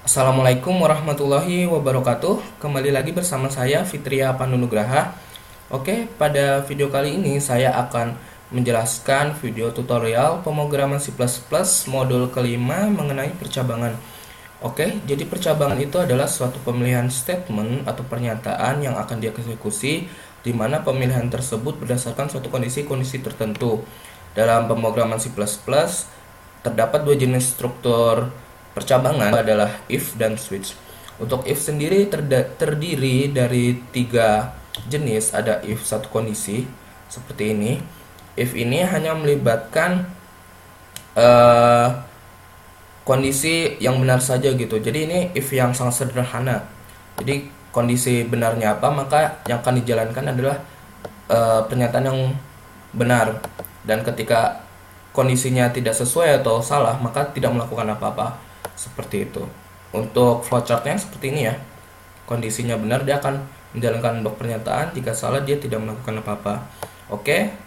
Assalamualaikum warahmatullahi wabarakatuh. Kembali lagi bersama saya Fitria Pandunugraha. Oke, pada video kali ini saya akan menjelaskan video tutorial pemrograman C++ modul kelima mengenai percabangan. Oke, jadi percabangan itu adalah suatu pemilihan statement atau pernyataan yang akan dieksekusi di mana pemilihan tersebut berdasarkan suatu kondisi-kondisi tertentu. Dalam pemrograman C++ terdapat dua jenis struktur percabangan adalah if dan switch. Untuk if sendiri terdiri dari tiga jenis. Ada if satu kondisi seperti ini. If ini hanya melibatkan kondisi yang benar saja gitu. Jadi ini if yang sangat sederhana. Jadi kondisi benarnya apa, maka yang akan dijalankan adalah pernyataan yang benar. Dan ketika kondisinya tidak sesuai atau salah, maka tidak melakukan apa-apa. Seperti itu. Untuk flowchartnya seperti ini ya. Kondisinya benar, dia akan menjalankan blok pernyataan. Jika salah, dia tidak melakukan apa-apa. Oke,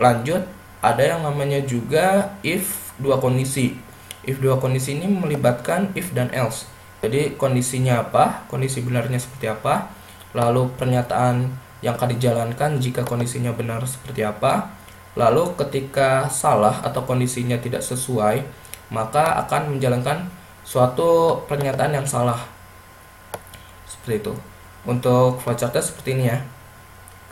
lanjut. Ada yang namanya juga if dua kondisi. If dua kondisi ini melibatkan if dan else. Jadi kondisinya apa, kondisi benarnya seperti apa, lalu pernyataan yang akan dijalankan jika kondisinya benar seperti apa, lalu ketika salah atau kondisinya tidak sesuai, maka akan menjalankan suatu pernyataan yang salah. Seperti itu. Untuk flowchartnya seperti ini ya.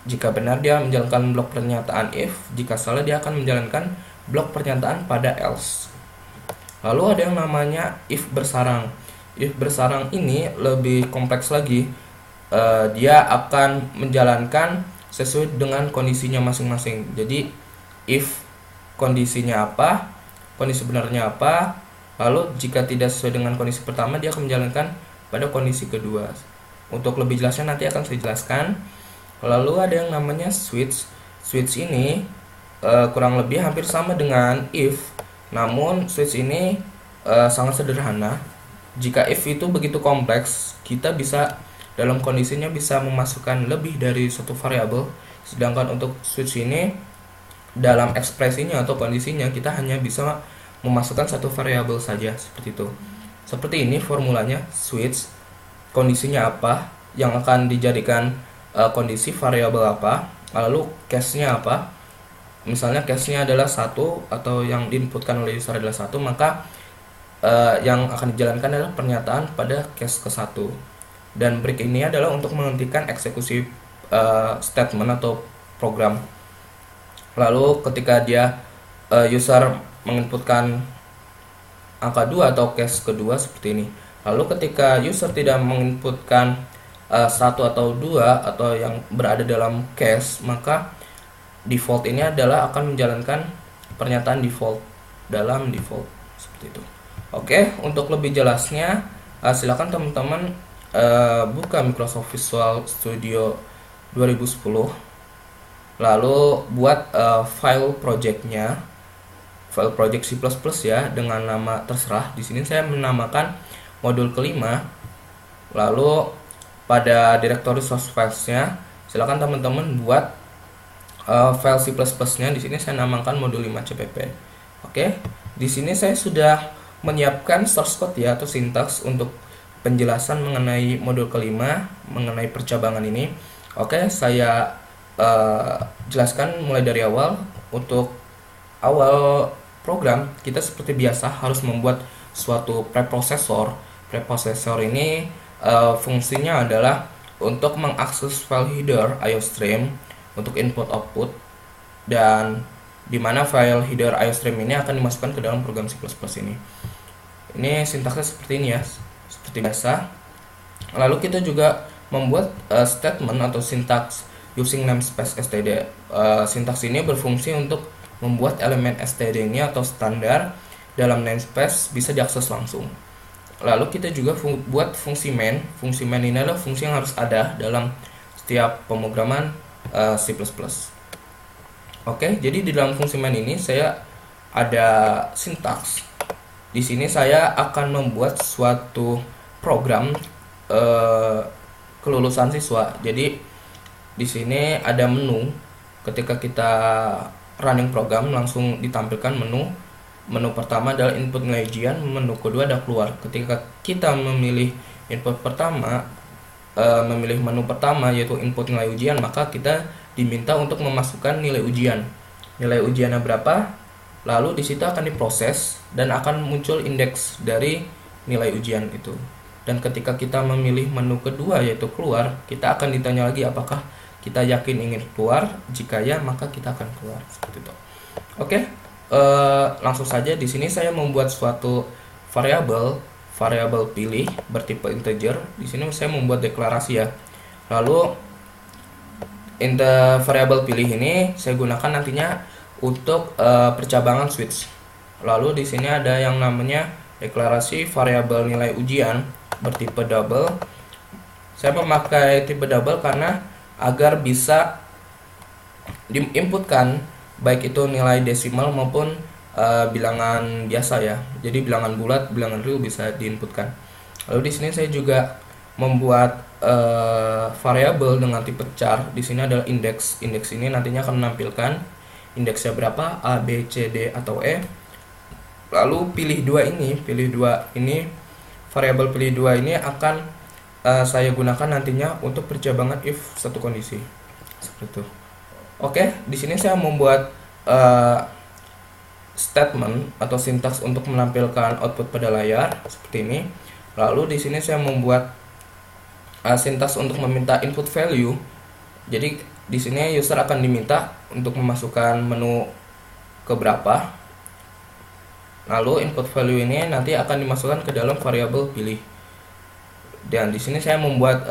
Jika benar, dia menjalankan blok pernyataan if. Jika salah, dia akan menjalankan blok pernyataan pada else. Lalu ada yang namanya if bersarang. If bersarang ini lebih kompleks lagi. Dia akan menjalankan sesuai dengan kondisinya masing-masing. Jadi if kondisinya apa, kondisi benarnya apa, lalu jika tidak sesuai dengan kondisi pertama, dia akan menjalankan pada kondisi kedua. Untuk lebih jelasnya nanti akan saya jelaskan. Lalu ada yang namanya switch. Switch ini kurang lebih hampir sama dengan if, namun switch ini sangat sederhana. Jika if itu begitu kompleks, kita bisa dalam kondisinya bisa memasukkan lebih dari satu variabel. Sedangkan untuk switch ini dalam ekspresinya atau kondisinya kita hanya bisa memasukkan satu variabel saja, seperti itu. Seperti ini formulanya. Switch kondisinya apa, yang akan dijadikan kondisi variabel apa, lalu case-nya apa. Misalnya case-nya adalah satu atau yang diinputkan oleh user adalah satu, maka yang akan dijalankan adalah pernyataan pada case ke-1. Dan break ini adalah untuk menghentikan eksekusi statement atau program. Lalu ketika dia user menginputkan angka 2 atau case kedua seperti ini. Lalu ketika user tidak menginputkan 1 atau 2 atau yang berada dalam case, maka default ini adalah akan menjalankan pernyataan default dalam default, seperti itu. Oke, untuk lebih jelasnya silakan teman-teman buka Microsoft Visual Studio 2010. Lalu buat file projectnya, file project C++ ya, dengan nama terserah. Di sini saya menamakan modul kelima. Lalu pada directory source files-nya silakan teman-teman buat file C++-nya. Di sini saya namakan modul 5 CPP. Oke, di sini saya sudah menyiapkan source code ya atau sintaks untuk penjelasan mengenai modul kelima, mengenai percabangan ini. Oke, saya jelaskan mulai dari awal. Untuk awal program, kita seperti biasa harus membuat suatu preprocessor. Preprocessor ini fungsinya adalah untuk mengakses file header IOStream untuk input output, dan dimana file header IOStream ini akan dimasukkan ke dalam program C++ ini. Ini sintaksnya seperti ini ya, seperti biasa. Lalu kita juga membuat statement atau sintaks using namespace std. Sintaks ini berfungsi untuk membuat elemen std-nya atau standar dalam namespace bisa diakses langsung. Lalu kita juga buat fungsi main. Fungsi main ini adalah fungsi yang harus ada dalam setiap pemrograman C++. Oke, jadi di dalam fungsi main ini saya ada sintaks. Di sini saya akan membuat suatu program kelulusan siswa. Jadi di sini ada menu. Ketika kita running program, langsung ditampilkan menu Menu pertama adalah input nilai ujian, menu kedua ada keluar. Ketika kita memilih input pertama, memilih menu pertama yaitu input nilai ujian, maka kita diminta untuk memasukkan nilai ujian. Nilai ujiannya berapa? Lalu di situ akan diproses dan akan muncul indeks dari nilai ujian itu. Dan ketika kita memilih menu kedua yaitu keluar, kita akan ditanya lagi apakah kita yakin ingin keluar. Jika ya, maka kita akan keluar seperti itu. Oke, langsung saja di sini saya membuat suatu variabel pilih bertipe integer. Di sini saya membuat deklarasi ya. Lalu variabel pilih ini saya gunakan nantinya untuk percabangan switch. Lalu di sini ada yang namanya deklarasi variabel nilai ujian bertipe double. Saya memakai tipe double karena agar bisa diinputkan baik itu nilai desimal maupun bilangan biasa ya. Jadi bilangan bulat, bilangan real bisa diinputkan. Lalu di sini saya juga membuat variabel dengan tipe char. Di sini adalah indeks. Indeks ini nantinya akan menampilkan indeksnya berapa, A, B, C, D atau E. Lalu pilih dua ini, variabel pilih dua ini akan saya gunakan nantinya untuk percabangan if satu kondisi. Seperti itu. Oke, di sini saya membuat statement atau sintaks untuk menampilkan output pada layar seperti ini. Lalu di sini saya membuat sintaks untuk meminta input value. Jadi di sini user akan diminta untuk memasukkan menu keberapa. Lalu input value ini nanti akan dimasukkan ke dalam variabel pilih. Dan di sini saya membuat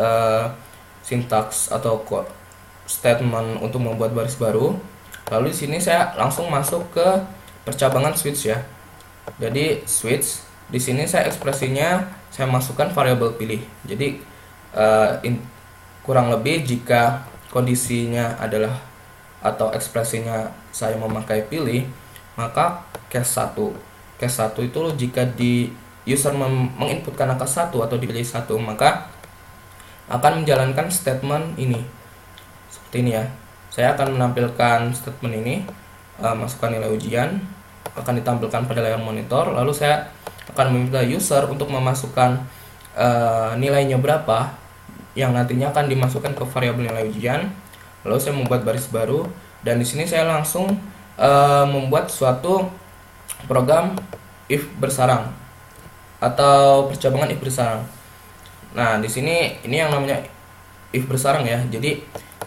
sintaks atau statement untuk membuat baris baru. Lalu di sini saya langsung masuk ke percabangan switch ya. Jadi switch di sini saya ekspresinya saya masukkan variabel pilih. Jadi kurang lebih jika kondisinya adalah atau ekspresinya saya memakai pilih, maka case 1 itu jika di user menginputkan angka 1 atau dipilih 1, maka akan menjalankan statement ini seperti ini ya. Saya akan menampilkan statement ini, masukkan nilai ujian, akan ditampilkan pada layar monitor. Lalu saya akan meminta user untuk memasukkan nilainya berapa yang nantinya akan dimasukkan ke variabel nilai ujian. Lalu saya membuat baris baru dan di sini saya langsung membuat suatu program if bersarang atau percabangan if bersarang. Nah, di sini ini yang namanya if bersarang ya. Jadi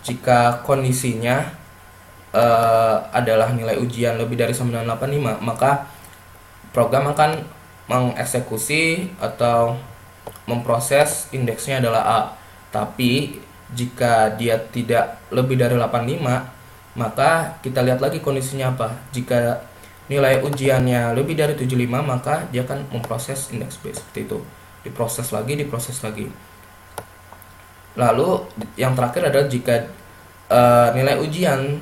jika kondisinya adalah nilai ujian lebih dari 985, maka program akan mengeksekusi atau memproses indeksnya adalah A. Tapi jika dia tidak lebih dari 85, maka kita lihat lagi kondisinya apa. Jika nilai ujiannya lebih dari 75, maka dia akan memproses indeks B seperti itu. Diproses lagi. Lalu yang terakhir adalah jika nilai ujian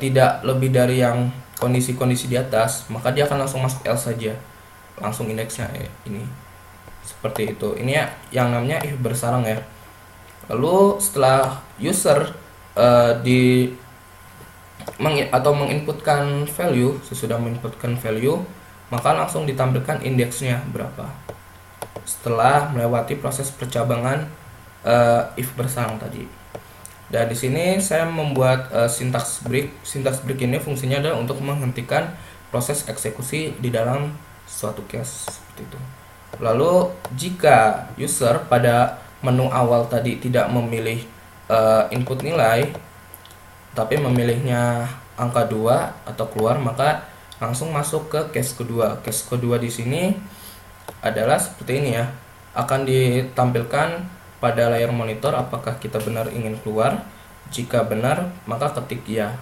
tidak lebih dari yang kondisi-kondisi di atas, maka dia akan langsung masuk L saja. Langsung indeksnya ini. Seperti itu. Ini ya yang namanya if bersarang ya. Lalu setelah user menginputkan value, sesudah menginputkan value, maka langsung ditampilkan indeksnya berapa. Setelah melewati proses percabangan if bersarang tadi. Dan di sini saya membuat syntax break. Syntax break ini fungsinya adalah untuk menghentikan proses eksekusi di dalam suatu case seperti itu. Lalu jika user pada menu awal tadi tidak memilih input nilai, tapi memilihnya angka 2 atau keluar, maka langsung masuk ke case kedua. Case kedua di sini adalah seperti ini ya. Akan ditampilkan pada layar monitor apakah kita benar ingin keluar. Jika benar, maka ketik ya.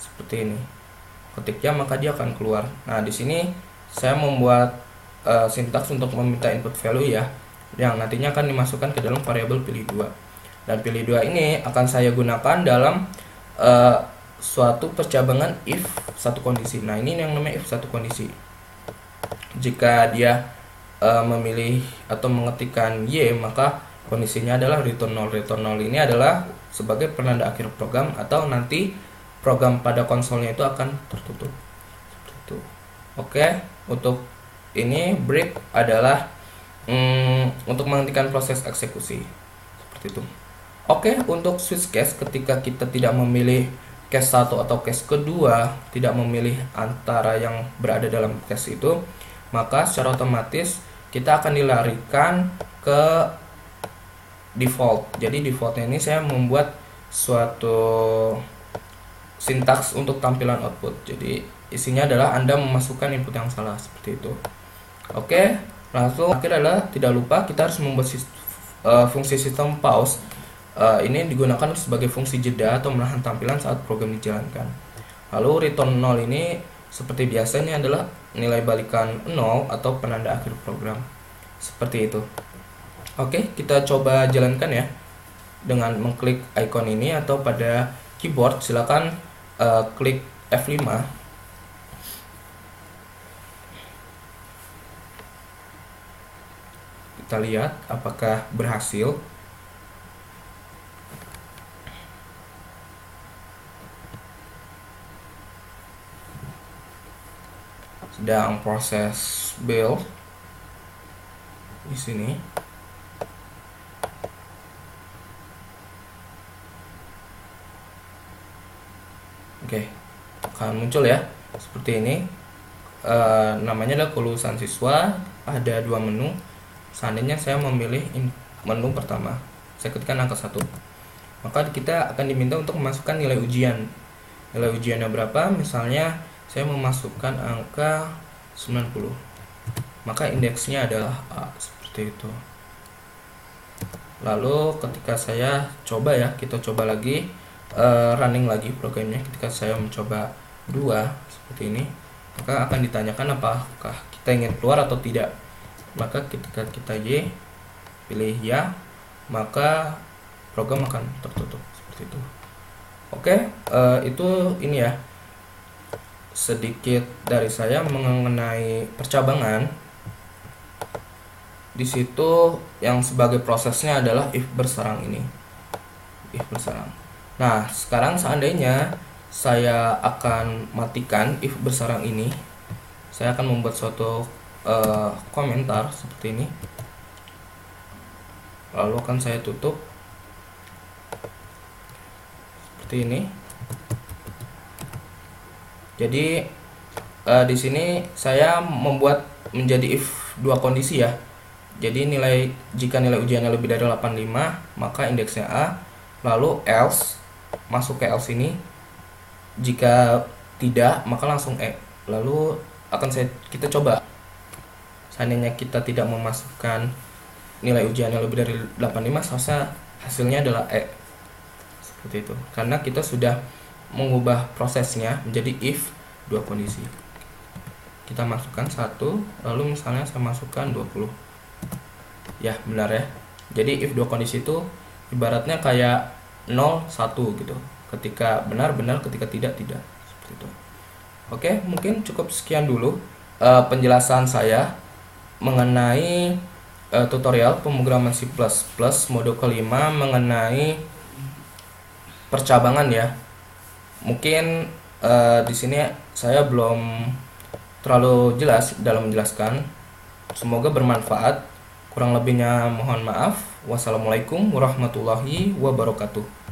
Seperti ini. Ketik ya, maka dia akan keluar. Nah, di sini saya membuat sintaks untuk meminta input value ya, yang nantinya akan dimasukkan ke dalam variabel pilih 2. Dan pilih 2 ini akan saya gunakan dalam suatu percabangan if satu kondisi. Nah, ini yang namanya if satu kondisi. Jika dia memilih atau mengetikkan Y, maka kondisinya adalah return 0. Return 0 ini adalah sebagai penanda akhir program, atau nanti program pada konsolnya itu akan tertutup. Seperti itu. Oke, untuk ini break adalah untuk menghentikan proses eksekusi seperti itu. Oke, untuk switch case ketika kita tidak memilih case 1 atau case kedua, tidak memilih antara yang berada dalam case itu, maka secara otomatis kita akan dilarikan ke default. Jadi defaultnya ini saya membuat suatu sintaks untuk tampilan output. Jadi isinya adalah Anda memasukkan input yang salah seperti itu. Oke, langsung akhir adalah tidak lupa kita harus membuat fungsi sistem pause. Ini digunakan sebagai fungsi jeda atau menahan tampilan saat program dijalankan. Lalu return 0 ini seperti biasanya adalah nilai balikan 0 atau penanda akhir program. Seperti itu. Oke, kita coba jalankan ya. Dengan mengklik icon ini atau pada keyboard silakan klik F5. Kita lihat apakah berhasil. Sedang proses build di sini. Oke, akan muncul ya seperti ini. Namanya adalah kelulusan siswa. Ada dua menu. Seandainya saya memilih menu pertama, saya ketikkan angka 1, maka kita akan diminta untuk memasukkan nilai ujian. Nilai ujiannya berapa? Misalnya saya memasukkan angka 90, maka indeksnya adalah A, seperti itu. Lalu ketika saya coba ya, kita coba lagi running lagi programnya. Ketika saya mencoba 2 seperti ini, maka akan ditanyakan apakah kita ingin keluar atau tidak. Maka ketika kita Y pilih ya, maka program akan tertutup seperti itu. Oke, itu ini ya sedikit dari saya mengenai percabangan. Di situ yang sebagai prosesnya adalah if berserang ini. If berserang. Nah, sekarang seandainya saya akan matikan if berserang ini, saya akan membuat suatu komentar seperti ini. Lalu akan saya tutup seperti ini. Jadi di sini saya membuat menjadi if dua kondisi ya. Jadi jika nilai ujiannya lebih dari 85, maka indeksnya A. Lalu else, masuk ke else ini. Jika tidak, maka langsung E. Lalu kita coba. Seandainya kita tidak memasukkan nilai ujiannya lebih dari 85, seharusnya hasilnya adalah E. Seperti itu. Karena kita sudah mengubah prosesnya menjadi if dua kondisi. Kita masukkan 1, lalu misalnya saya masukkan 20. Ya, benar ya. Jadi if dua kondisi itu ibaratnya kayak 0 1 gitu. Ketika benar benar, ketika tidak tidak. Seperti itu. Oke, mungkin cukup sekian dulu penjelasan saya mengenai tutorial pemrograman C++ mode kelima mengenai percabangan ya. Mungkin di sini saya belum terlalu jelas dalam menjelaskan. Semoga bermanfaat. Kurang lebihnya mohon maaf. Wassalamualaikum warahmatullahi wabarakatuh.